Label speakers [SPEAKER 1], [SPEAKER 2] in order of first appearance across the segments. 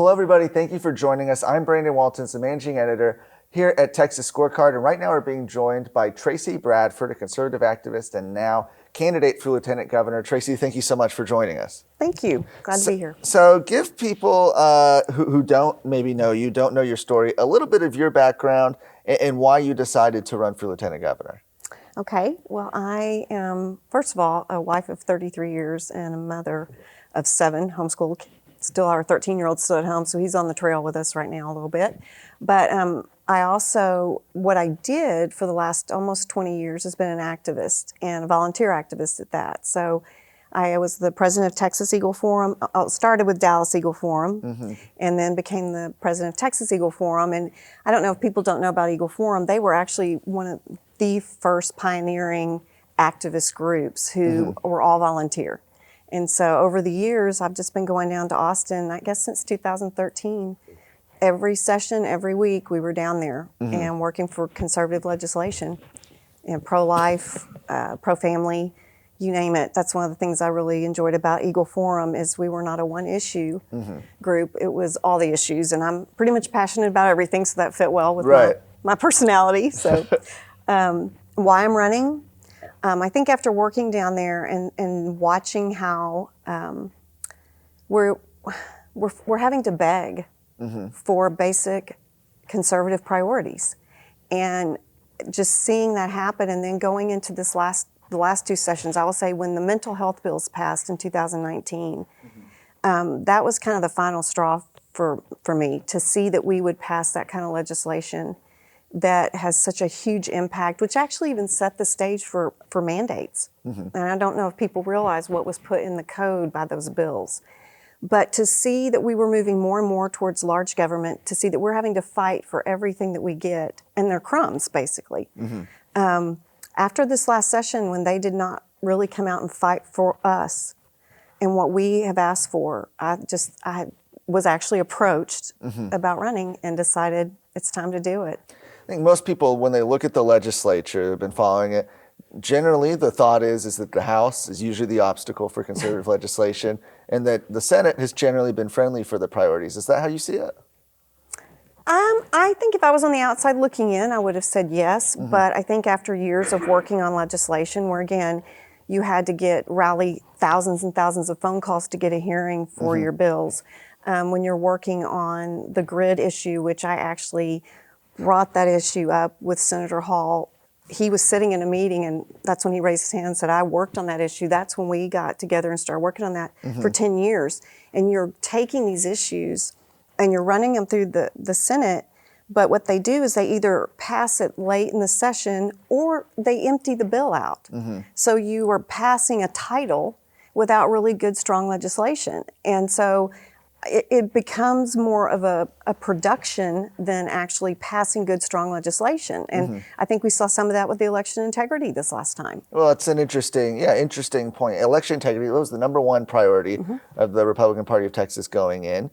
[SPEAKER 1] Hello, everybody. Thank you for joining us. I'm Brandon Waltons, the managing editor here at Texas Scorecard. And right now we're being joined by Trayce Bradford, a conservative activist and now candidate for lieutenant governor. Trayce, thank you so much for joining us.
[SPEAKER 2] Thank you. Glad to be here.
[SPEAKER 1] So give people who don't maybe know you, don't know your story, a little bit of your background and why you decided to run for lieutenant governor.
[SPEAKER 2] Okay. Well, I am, first of all, a wife of 33 years and a mother of 7, homeschooled. Still, our 13-year-old still at home, so he's on the trail with us right now a little bit. But I also, what I did for the last almost 20 years has been an activist and a volunteer activist at that. So I was the president of Texas Eagle Forum, started with Dallas Eagle Forum, and then became the president of Texas Eagle Forum. And I don't know if people don't know about Eagle Forum, they were actually one of the first pioneering activist groups who were all volunteer. And so over the years, I've just been going down to Austin, I guess since 2013. Every session, every week, we were down there and working for conservative legislation, and pro-life, pro-family, you name it. That's one of the things I really enjoyed about Eagle Forum is we were not a one-issue group. It was all the issues, and I'm pretty much passionate about everything, so that fit well with my personality. So why I'm running? I think after working down there and watching how we're having to beg for basic conservative priorities, and just seeing that happen, and then going into the last 2 sessions, I will say when the mental health bills passed in 2019, that was kind of the final straw for me to see that we would pass that kind of legislation that has such a huge impact, which actually even set the stage for mandates. And I don't know if people realize what was put in the code by those bills. But to see that we were moving more and more towards large government, to see that we're having to fight for everything that we get, and they're crumbs, basically. After this last session, when they did not really come out and fight for us and what we have asked for, I was actually approached about running and decided it's time to do it.
[SPEAKER 1] I think most people, when they look at the legislature, have been following it. Generally, the thought is that the House is usually the obstacle for conservative legislation, and that the Senate has generally been friendly for the priorities. Is that how you see it?
[SPEAKER 2] I think if I was on the outside looking in, I would have said yes. But I think after years of working on legislation, where again, you had to rally thousands and thousands of phone calls to get a hearing for your bills. When you're working on the grid issue, which I actually brought that issue up with Senator Hall. He was sitting in a meeting, and that's when he raised his hand and said, I worked on that issue. That's when we got together and started working on that for 10 years. And you're taking these issues and you're running them through the Senate, but what they do is they either pass it late in the session or they empty the bill out. So you are passing a title without really good, strong legislation. And so it becomes more of a production than actually passing good, strong legislation. And I think we saw some of that with the election integrity this last time.
[SPEAKER 1] Well, it's an interesting point. Election integrity was the number 1 priority of the Republican Party of Texas going in.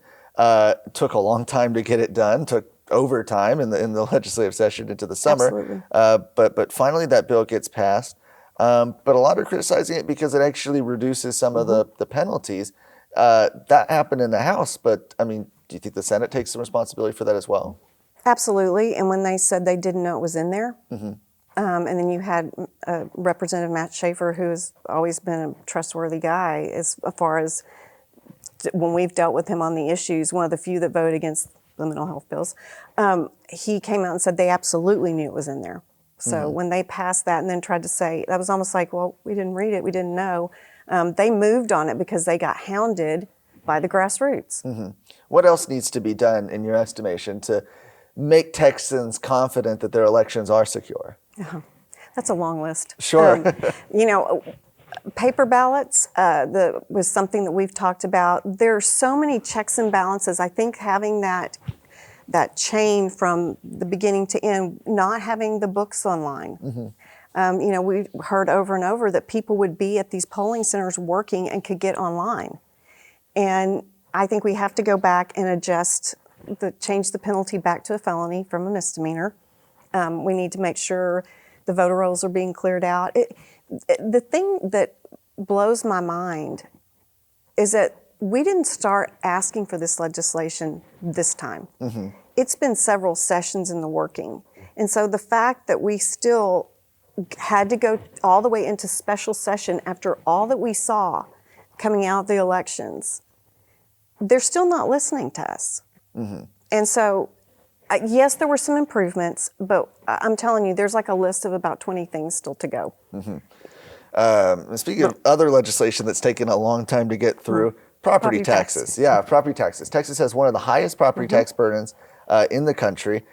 [SPEAKER 1] Took a long time to get it done, took overtime in the legislative session into the summer. But finally that bill gets passed. But a lot are criticizing it because it actually reduces some of the penalties. That happened in the House, but I mean, do you think the Senate takes some responsibility for that as well? Absolutely.
[SPEAKER 2] And when they said they didn't know it was in there, and then you had Representative Matt Schaefer, who has always been a trustworthy guy as far as when we've dealt with him on the issues, one of the few that voted against the mental health bills, he came out and said they absolutely knew it was in there. So when they passed that and then tried to say, that was almost like, well, we didn't read it, we didn't know. They moved on it because they got hounded by the grassroots.
[SPEAKER 1] What else needs to be done, in your estimation, to make Texans confident that their elections are secure?
[SPEAKER 2] That's a long list.
[SPEAKER 1] Sure.
[SPEAKER 2] Paper ballots was something that we've talked about. There are so many checks and balances. I think having that chain from the beginning to end, not having the books online. We heard over and over that people would be at these polling centers working and could get online. And I think we have to go back and change the penalty back to a felony from a misdemeanor. We need to make sure the voter rolls are being cleared out. The thing that blows my mind is that we didn't start asking for this legislation this time. It's been several sessions in the working. And so the fact that we still had to go all the way into special session after all that we saw coming out of the elections, they're still not listening to us. And so, yes, there were some improvements, but I'm telling you, there's like a list of about 20 things still to go.
[SPEAKER 1] Speaking of other legislation that's taken a long time to get through, property taxes. Yeah, property taxes. Texas has one of the highest property tax burdens in the country.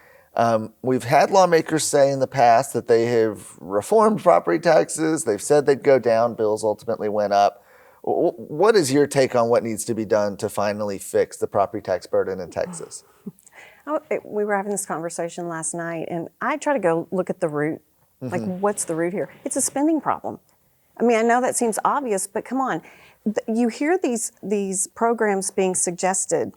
[SPEAKER 1] We've had lawmakers say in the past that they have reformed property taxes. They've said they'd go down. Bills ultimately went up. What is your take on what needs to be done to finally fix the property tax burden in Texas?
[SPEAKER 2] We were having this conversation last night, and I try to go look at the root. Like, what's the root here? It's a spending problem. I mean, I know that seems obvious, but come on. You hear these programs being suggested,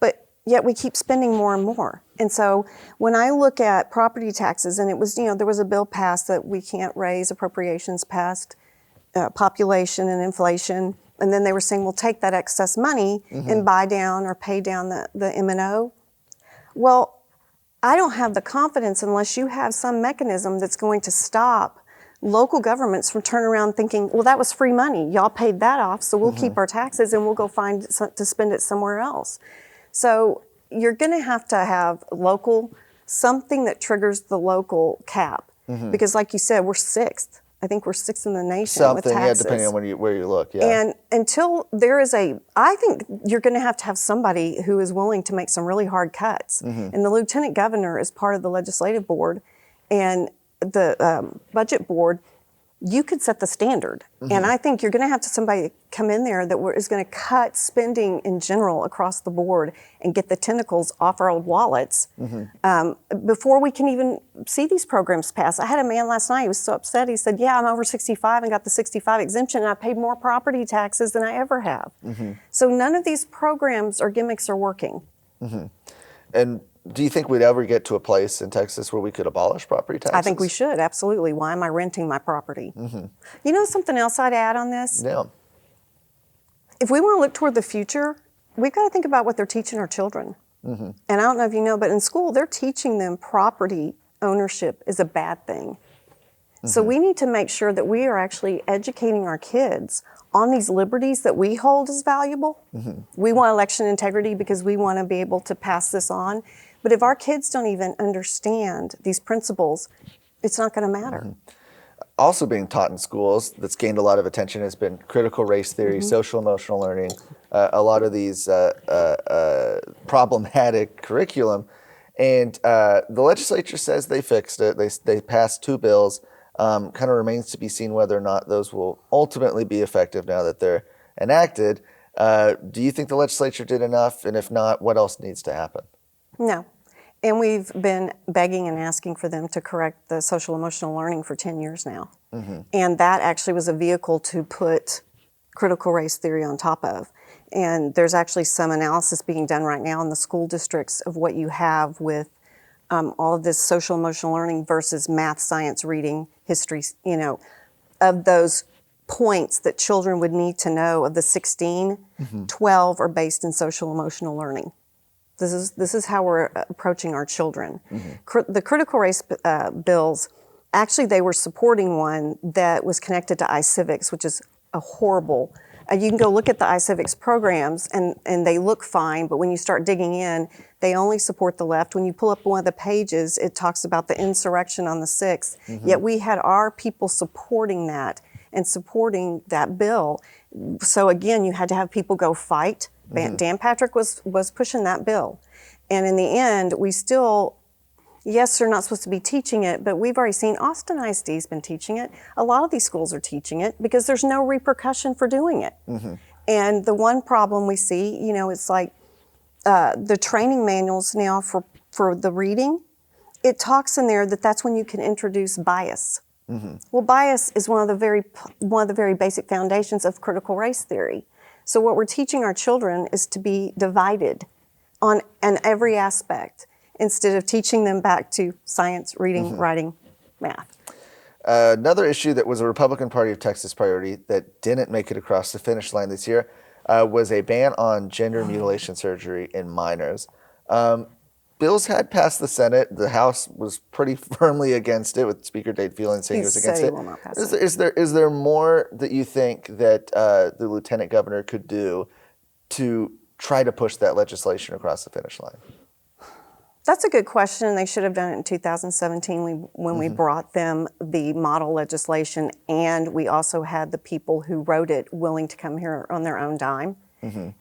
[SPEAKER 2] but yet we keep spending more and more. And so when I look at property taxes, and it was, there was a bill passed that we can't raise appropriations past population and inflation, and then they were saying, we'll take that excess money and buy down or pay down the M&O. Well, I don't have the confidence unless you have some mechanism that's going to stop local governments from turning around thinking, well, that was free money. Y'all paid that off, so we'll keep our taxes and we'll go find to spend it somewhere else. So you're going to have something that triggers the local cap. Because like you said, we're sixth. I think we're sixth in the nation with taxes.
[SPEAKER 1] Depending on where you look,
[SPEAKER 2] And until there is I think you're going to have somebody who is willing to make some really hard cuts. And the lieutenant governor is part of the legislative board, and the budget board. You could set the standard. And I think you're going to have somebody come in there that is going to cut spending in general across the board and get the tentacles off our old wallets before we can even see these programs pass. I had a man last night, he was so upset. He said, yeah, I'm over 65 and got the 65 exemption, and I paid more property taxes than I ever have. So none of these programs or gimmicks are working.
[SPEAKER 1] And do you think we'd ever get to a place in Texas where we could abolish property taxes?
[SPEAKER 2] I think we should, absolutely. Why am I renting my property? You know something else I'd add on this?
[SPEAKER 1] Yeah.
[SPEAKER 2] If we want to look toward the future, we've got to think about what they're teaching our children. And I don't know if you know, but in school, they're teaching them property ownership is a bad thing. So we need to make sure that we are actually educating our kids on these liberties that we hold as valuable. We want election integrity because we want to be able to pass this on. But if our kids don't even understand these principles, it's not going to matter.
[SPEAKER 1] Also being taught in schools that's gained a lot of attention has been critical race theory, social emotional learning, a lot of these problematic curriculum. And the legislature says they fixed it. They passed 2 bills. Kind of remains to be seen whether or not those will ultimately be effective now that they're enacted. Do you think the legislature did enough? And if not, what else needs to happen?
[SPEAKER 2] No. And we've been begging and asking for them to correct the social emotional learning for 10 years now. And that actually was a vehicle to put critical race theory on top of. And there's actually some analysis being done right now in the school districts of what you have with all of this social emotional learning versus math, science, reading, history, of those points that children would need to know. Of the 16, 12 are based in social emotional learning. This is how we're approaching our children. The critical race bills, actually they were supporting one that was connected to iCivics, which is a horrible. You can go look at the iCivics programs and they look fine, but when you start digging in, they only support the left. When you pull up one of the pages, it talks about the insurrection on the 6th, yet we had our people supporting that and supporting that bill. So again, you had to have people go fight. Dan Patrick was pushing that bill. And in the end, we still, yes, they're not supposed to be teaching it, but we've already seen Austin ISD's been teaching it. A lot of these schools are teaching it because there's no repercussion for doing it. And the one problem we see, it's like the training manuals now for the reading, it talks in there that that's when you can introduce bias. Well, bias is one of the very basic foundations of critical race theory. So what we're teaching our children is to be divided on every aspect instead of teaching them back to science, reading, writing, math.
[SPEAKER 1] Another issue that was a Republican Party of Texas priority that didn't make it across the finish line this year, was a ban on gender mutilation surgery in minors. Bills had passed the Senate. The House was pretty firmly against it, with Speaker Dade Phelan saying he was against
[SPEAKER 2] said he
[SPEAKER 1] it.
[SPEAKER 2] will not pass
[SPEAKER 1] Is,
[SPEAKER 2] it.
[SPEAKER 1] is there more that you think that the Lieutenant Governor could do to try to push that legislation across the finish line?
[SPEAKER 2] That's a good question. They should have done it in 2017 when we brought them the model legislation, and we also had the people who wrote it willing to come here on their own dime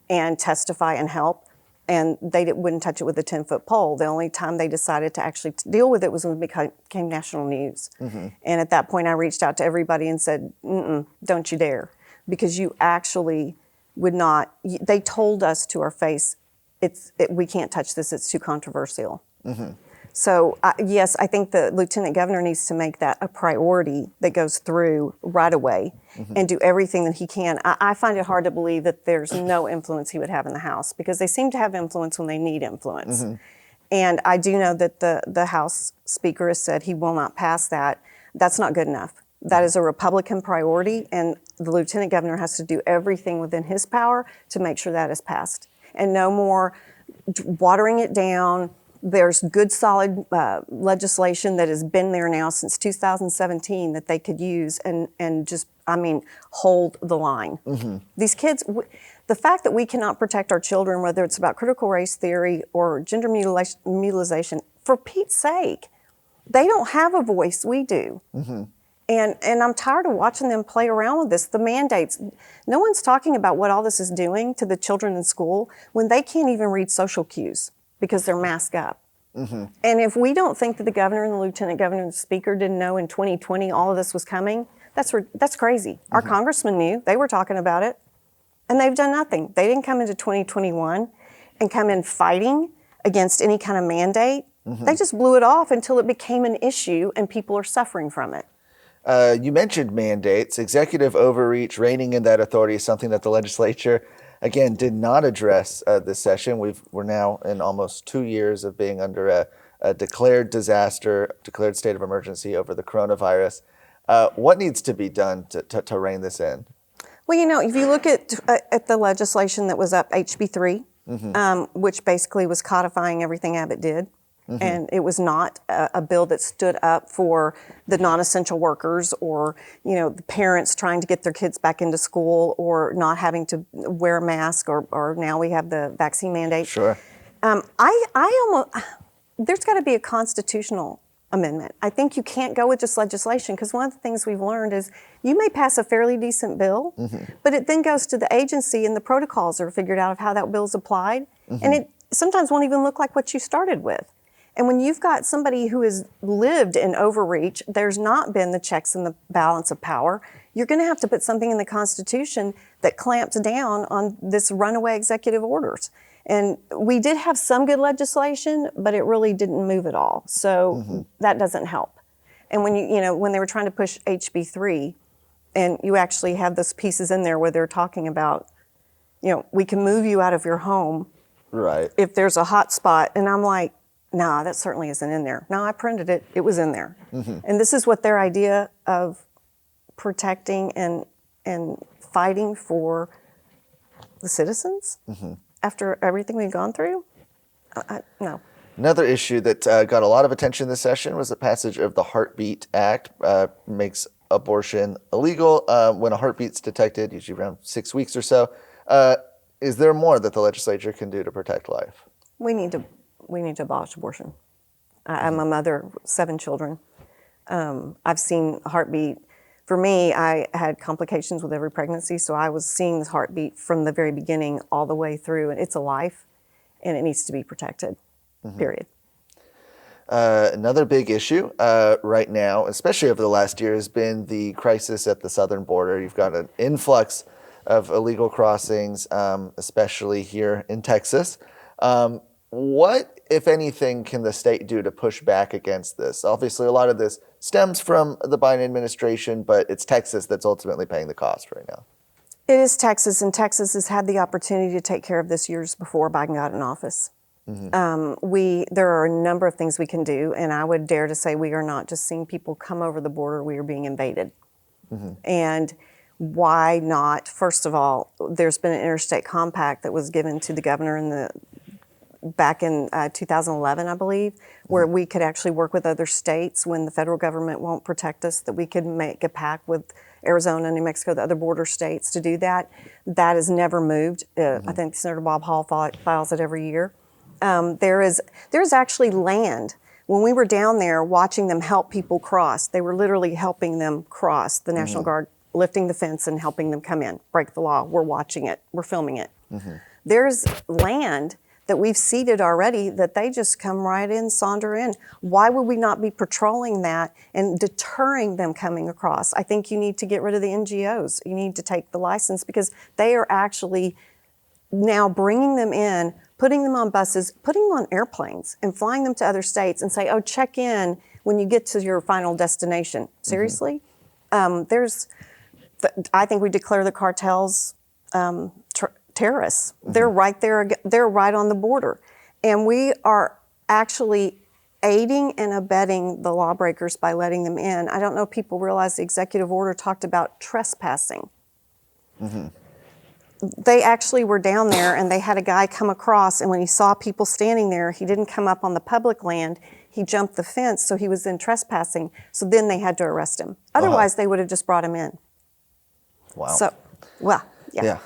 [SPEAKER 2] and testify and help. And they wouldn't touch it with a 10-foot pole. The only time they decided to actually deal with it was when it became national news. And at that point, I reached out to everybody and said, don't you dare. Because you actually would not, they told us to our face, we can't touch this, it's too controversial. So yes, I think the Lieutenant Governor needs to make that a priority that goes through right away and do everything that he can. I find it hard to believe that there's no influence he would have in the House, because they seem to have influence when they need influence. And I do know that the House Speaker has said he will not pass that. That's not good enough. That is a Republican priority, and the Lieutenant Governor has to do everything within his power to make sure that is passed. And no more watering it down. There's good, solid legislation that has been there now since 2017 that they could use and just, hold the line. These kids, the fact that we cannot protect our children, whether it's about critical race theory or gender mutilation, for Pete's sake, they don't have a voice, we do. And I'm tired of watching them play around with this. The mandates, no one's talking about what all this is doing to the children in school when they can't even read social cues because they're masked up. And if we don't think that the governor and the lieutenant governor and the speaker didn't know in 2020 all of this was coming, that's crazy. Our congressman knew. They were talking about it. And they've done nothing. They didn't come into 2021 and come in fighting against any kind of mandate. They just blew it off until it became an issue and people are suffering from it.
[SPEAKER 1] You mentioned mandates. Executive overreach, reigning in that authority is something that the legislature, again, did not address this session. We're now in almost 2 years of being under a declared disaster, declared state of emergency over the coronavirus. What needs to be done to rein this in?
[SPEAKER 2] Well, if you look at the legislation that was up, HB 3, which basically was codifying everything Abbott did, and it was not a bill that stood up for the non-essential workers or, the parents trying to get their kids back into school or not having to wear a mask or now we have the vaccine mandate.
[SPEAKER 1] Sure.
[SPEAKER 2] There's got to be a constitutional amendment. I think you can't go with just legislation because one of the things we've learned is you may pass a fairly decent bill, but it then goes to the agency and the protocols are figured out of how that bill is applied. And it sometimes won't even look like what you started with. And when you've got somebody who has lived in overreach, there's not been the checks and the balance of power, you're going to have to put something in the Constitution that clamps down on this runaway executive orders. And we did have some good legislation, but it really didn't move at all. So that doesn't help. And when when they were trying to push HB 3, and you actually have those pieces in there where they're talking about, we can move you out of your home if there's a hot spot. And I'm like, nah, that certainly isn't in there. No, I printed it. It was in there. And this is what their idea of protecting and fighting for the citizens after everything we've gone through? No.
[SPEAKER 1] Another issue that got a lot of attention this session was the passage of the Heartbeat Act. Makes abortion illegal when a heartbeat's detected, usually around 6 weeks or so. Is there more that the legislature can do to protect life?
[SPEAKER 2] We need to abolish abortion. I'm a mother of 7 children. I've seen a heartbeat. For me, I had complications with every pregnancy, so I was seeing this heartbeat from the very beginning all the way through, and it's a life, and it needs to be protected, period.
[SPEAKER 1] Another big issue right now, especially over the last year, has been the crisis at the southern border. You've got an influx of illegal crossings, especially here in Texas. What, if anything, can the state do to push back against this? Obviously, a lot of this stems from the Biden administration, but it's Texas that's ultimately paying the cost right now.
[SPEAKER 2] It is Texas, and Texas has had the opportunity to take care of this years before Biden got in office. There are a number of things we can do, and I would dare to say we are not just seeing people come over the border, we are being invaded. And Why not? First of all, there's been an interstate compact that was given to the governor back in 2011, I believe, where we could actually work with other states when the federal government won't protect us, that we could make a pact with Arizona, New Mexico, the other border states to do that. That has never moved. I think Senator Bob Hall files it every year. There is actually land. When we were down there watching them help people cross, they were literally helping them cross, the National Guard lifting the fence and helping them come in, break the law. We're watching it. We're filming it. There's land that we've seeded already that they just come right in, saunter in. Why would we not be patrolling that and deterring them coming across? I think you need to get rid of the NGOs. You need to take the license because they are actually now bringing them in, putting them on buses, putting them on airplanes and flying them to other states and say, oh, check in when you get to your final destination. Seriously? I think we declare the cartels terrorists. They're right there. They're right on the border. And we are actually aiding and abetting the lawbreakers by letting them in. I don't know if people realize the executive order talked about trespassing. They actually were down there and they had a guy come across, and when he saw people standing there, he didn't come up on the public land. He jumped the fence, so he was then trespassing. So then they had to arrest him. Otherwise, they would have just brought him in.
[SPEAKER 1] Wow.
[SPEAKER 2] So, well, yeah.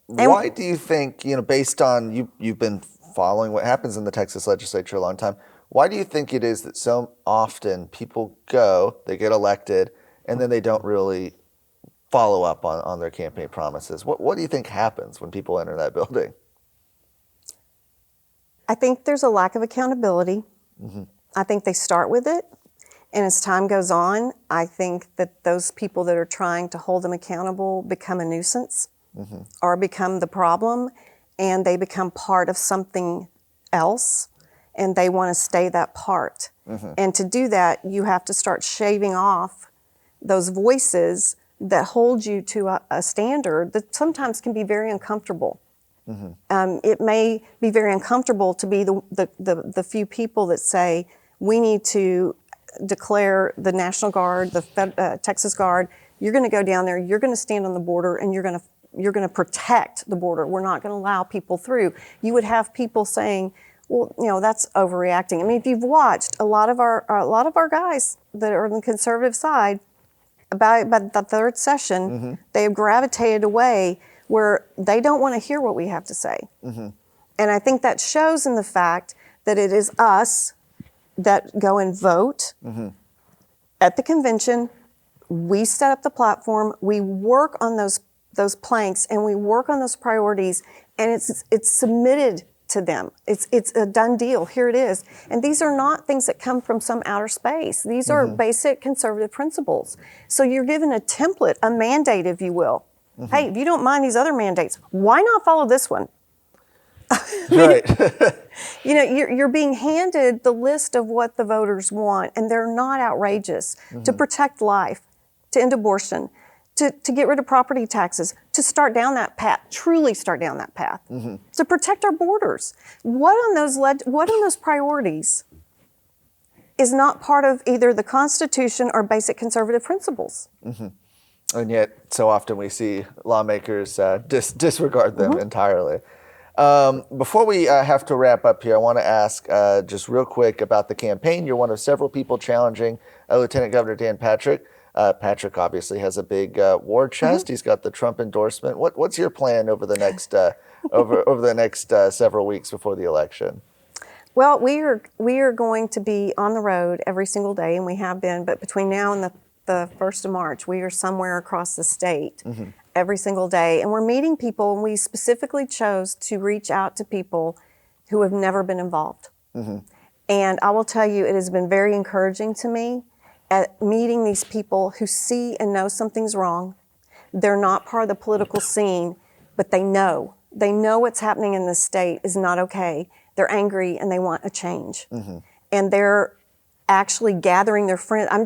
[SPEAKER 1] Why do you think, based on you've been following what happens in the Texas legislature a long time, why do you think it is that so often people go, they get elected, and then they don't really follow up on their campaign promises? What do you think happens when people enter that building?
[SPEAKER 2] I think there's a lack of accountability. I think they start with it, and as time goes on, I think that those people that are trying to hold them accountable become a nuisance or become the problem, and they become part of something else, and they want to stay that part. And to do that, you have to start shaving off those voices that hold you to a standard that sometimes can be very uncomfortable. It may be very uncomfortable to be the few people that say, we need to declare the National Guard, the Texas Guard, you're going to go down there, you're going to stand on the border, and you're going to protect the border. We're not going to allow people through. You would have people saying, well, that's overreacting. I mean, if you've watched a lot of our guys that are on the conservative side, about the third session, they have gravitated away where they don't want to hear what we have to say. And I think that shows in the fact that it is us that go and vote at the convention. We set up the platform, we work on those planks, and we work on those priorities, and it's submitted to them. It's a done deal. Here it is. And these are not things that come from some outer space. These are basic conservative principles. So you're given a template, a mandate, if you will. Hey, if you don't mind these other mandates, why not follow this one?
[SPEAKER 1] Right.
[SPEAKER 2] You're being handed the list of what the voters want, and they're not outrageous. To protect life, to end abortion, to get rid of property taxes, to start down that path, truly start down that path, to protect our borders. What on those priorities is not part of either the Constitution or basic conservative principles?
[SPEAKER 1] And yet, so often we see lawmakers disregard them entirely. Before we have to wrap up here, I want to ask just real quick about the campaign. You're one of several people challenging Lieutenant Governor Dan Patrick. Patrick obviously has a big war chest. He's got the Trump endorsement. What's your plan over the next over the next several weeks before the election?
[SPEAKER 2] Well, we are going to be on the road every single day, and we have been. But between now and the 1st of March, we are somewhere across the state every single day, and we're meeting people. And we specifically chose to reach out to people who have never been involved. And I will tell you, it has been very encouraging to me at meeting these people who see and know something's wrong. They're not part of the political scene, but they know what's happening in the state is not okay. They're angry and they want a change. And they're actually gathering their friends. I'm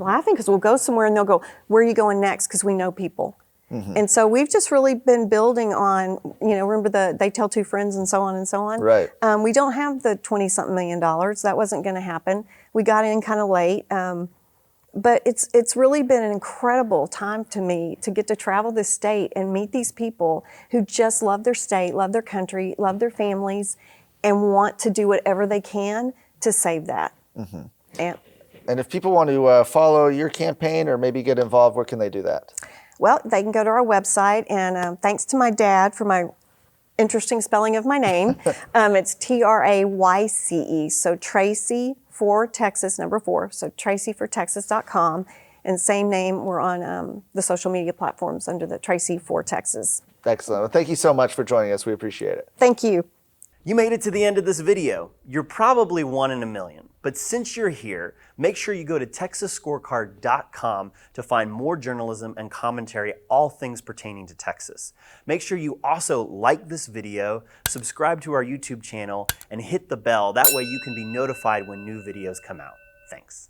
[SPEAKER 2] laughing because we'll go somewhere and they'll go, where are you going next? Because we know people. And so we've just really been building on, remember they tell two friends and so on and so on?
[SPEAKER 1] Right.
[SPEAKER 2] We don't have the $20-something million. That wasn't going to happen. We got in kind of late. But it's really been an incredible time to me to get to travel this state and meet these people who just love their state, love their country, love their families, and want to do whatever they can to save that.
[SPEAKER 1] And if people want to follow your campaign or maybe get involved, where can they do that?
[SPEAKER 2] Well, they can go to our website, and thanks to my dad for my interesting spelling of my name. It's Trayce, so Trayce for Texas, number 4, so TrayceForTexas.com. And same name, we're on the social media platforms under the Trayce for Texas.
[SPEAKER 1] Excellent. Well, thank you so much for joining us. We appreciate it.
[SPEAKER 2] Thank you.
[SPEAKER 3] You made it to the end of this video. You're probably 1 in a million. But since you're here, make sure you go to TexasScorecard.com to find more journalism and commentary, all things pertaining to Texas. Make sure you also like this video, subscribe to our YouTube channel, and hit the bell. That way you can be notified when new videos come out. Thanks.